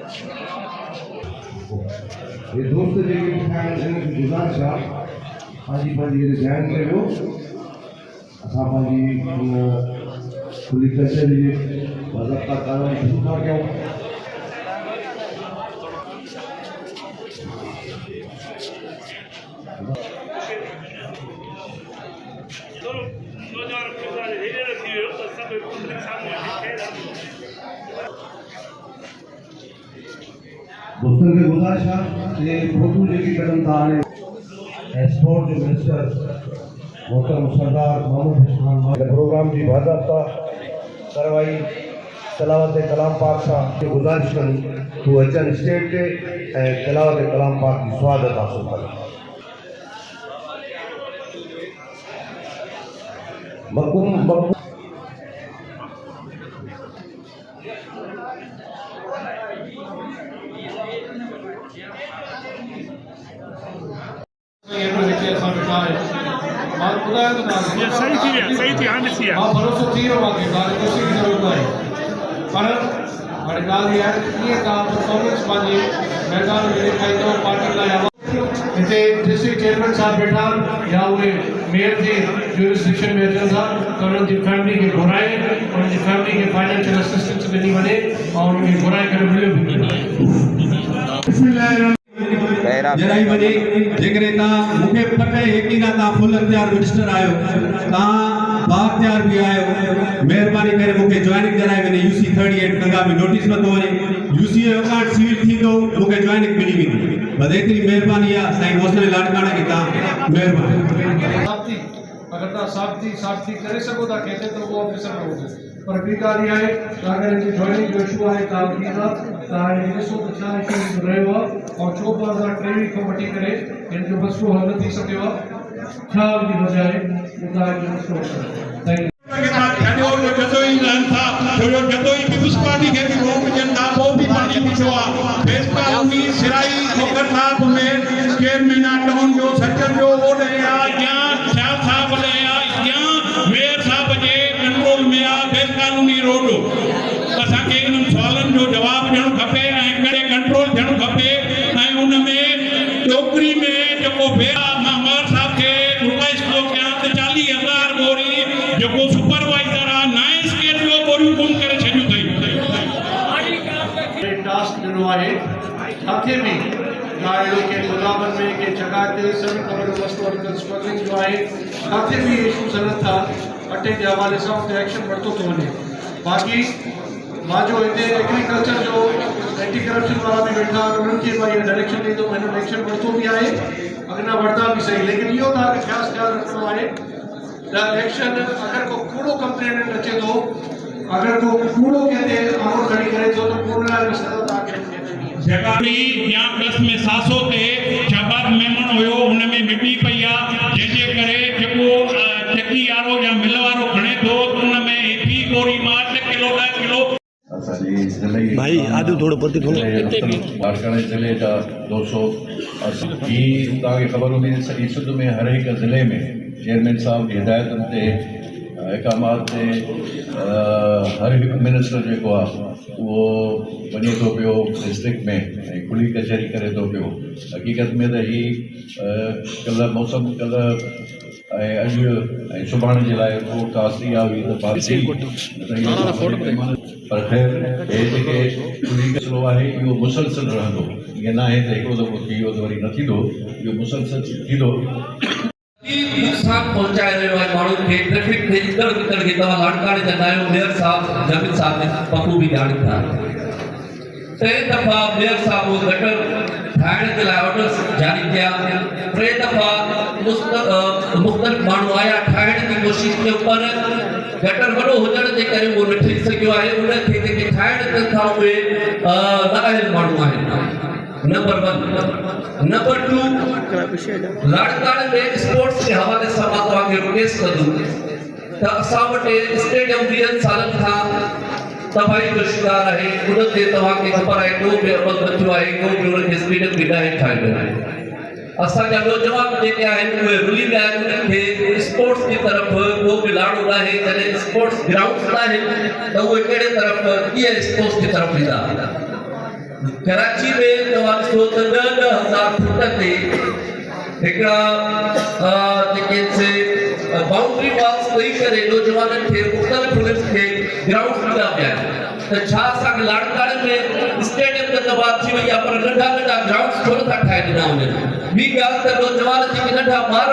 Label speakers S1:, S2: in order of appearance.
S1: ये दोस्त जेके ठाहिण गुज़ारिश आहे पंहिंजी पंहिंजी ध्यानु कयो असां पंहिंजी खुली कचहरी जे बाज़ाब्ता कार्रवाई शुरू था कयूं। दोस्तों के गुज़ारिश आहे ये फोटो जेकी कढनि था हाणे स्पोर्ट जो मिनिस्टर मोहतरम सरदार मोहम्मद इस्लाम प्रोग्राम जी बाज़ाब्ता कार्रवाई तिलावत कलाम पाक सां गुज़ारिश कनि तूं अचनि स्टेज ते ऐं तिलावत कलाम पाक जी स्वागत हासिल कनि।
S2: सही थी हाणे ॾिसी आहे भरोसो थी वियो आहे की ॻाल्हि ख़ुशी जी ज़रूरत आहे पर हाणे ॻाल्हि इहा आहे कीअं तव्हां परफॉर्मेंस पंहिंजे मैदान में ॾेखारींदव पार्टी लाइ हिते डिस्ट्रिक्ट चेयरमैन साहब वेठा या उहे मेयर जे ज्यूरिसडिक्शन में अचनि था त उन्हनि जी फैमिली खे घुराए उन्हनि जी फैमिली खे फाइनेंशियल असिस्टेंस ॾिनी वञे ऐं उन्हनि खे घुराए करे मिलियो बि
S3: जराई वजे जेकरे ता मुखे पटे यकीना ता फुल अख्तियार मिनिस्टर आयो ता बाख्तियार भी आयो मेहरबानी करे मुखे जॉइनिंग जराई वने यूसी 38 नगा में नोटिस न तो वने यूसी जो कार्ड सिविल थी तो मुखे जॉइनिंग मिली वेंदी बस एतरी मेहरबानी आ साईं मोहसिन लाडकाना की ता मेहरबानी
S2: साथी अगर ता साथी करे सको ता कहते तो वो ऑफिसर हो पर बी ॻाल्हि इहा आहे त अगरि हिनजी जॉइनिंग जो इशू आहे तव्हां ॾिसो त ॾिसो त छा इशू रहियो आहे और छो 2023 खां वठी करे हिन जो मसइलो हल न थी सघियो आहे छा हुनजी वजह आहे ॿुधाइजो मसइलो थैंक साथे में गाड़ियों के गुलाबन में के जगह ते सभी खबर मसलो स्मगलिंग जो है साथे भी इशू सनत था अटे के हवाले से एक्शन बढ़तो तो वने बाकी मां जो इते एग्रीकल्चर जो एंटी करप्शन वाला भी बैठा उन्हनि खे भाई डायरेक्शन दी तो मैंने एक्शन बढ़तो भी आए अगना बढ़ता भी सही लेकिन यो था कि खास ख्याल रखनो है द एक्शन अगर को कूड़ो कंप्लेंट अचे तो अगर को कूड़ो कहते आमो खड़ी करे तो कूड़ा में सदा था के
S4: जगारी या प्लस में सासो ते शबाब मेमन होयो उन में मिटी पईया जेजे करे जेको चकी यारो या मिल वारो खणे तो उन में एपी गोरी मार किलो 2 किलो
S1: भाई आदि थोड़ो पति थोड़ो
S5: बारकाने जिले का 280 ताकि खबर होगी सही सिंध में हर एक जिले में चेयरमैन साहब की हिदायतन ते इकामात ते हर एक मिनिस्टर जो वो वने तो पियो डिस्ट्रिक्ट में खुली कचहरी करे तो पियो हकीकत में तो ही कल मौसम कल अज सुभाणे जे लाइ फोरकास्ट इहा हुई पर ख़ैर हे खुली मसलो आहे इहो मुसलसल रहंदो ईअं न आहे त हिकिड़ो दफ़ो थी वियो त वरी न थींदो इहो मुसलसल थींदो
S6: नुकसान पहुंचाए रहियो आहे माण्हुनि खे ट्रैफिक ते इधर उधर खे तव्हां लाड़काणे जा आहियो मेयर साहब जामिद साहब ने बखूबी ॼाण था टे दफ़ा मेयर साहब गटर ठाहिण जे लाइ ऑर्डर्स जारी किया टे दफ़ा मुख़्तलिफ़ माण्हू आया ठाहिण जी कोशिशि कयो पर गटर वॾो हुजण जे करे उहो न ठही सघियो आहे उनखे जेके ठाहिण कनि था उहे नाअहल माण्हू आहिनि नंबर 1 नंबर 2 लाड़काणे में स्पोर्ट्स के हवाले से मां तव्हांखे रिक्वेस्ट कंदुमि त असां वटि स्टेडियम 20 सालनि खां तबाही जो शिकार आहे उन ते तव्हांखे ख़बर आहे को बि अमल न थियो आहे को बि उनखे स्टेडियम बि न ठाहियो आहे असांजा नौजवान जेके आहिनि उहे रुली विया आहिनि उन्हनि खे स्पोर्ट्स जी तरफ़ को बि लाड़ो न आहे जॾहिं स्पोर्ट्स ग्राउंड न आहिनि त उहे कहिड़े तरफ़ कीअं स्पोर्ट्स जी तरफ़ ईंदा कराची में तव्हां ॾिसो त 10,000 फुट ते हिकिड़ा जेके से बाउंड्री वॉल्स ॾेई करे नौजवाननि खे मुख़्तलिफ़ उन्हनि खे ग्राउंड ॾिना पिया आहिनि त छा असांखे लाड़काणे में स्टेडियम त तबाह थी वई आहे पर नंढा नंढा ग्राउंड्स छो नथा ठाहे ॾिना वञनि ॿी ॻाल्हि त नौजवान जेके नंढा ॿार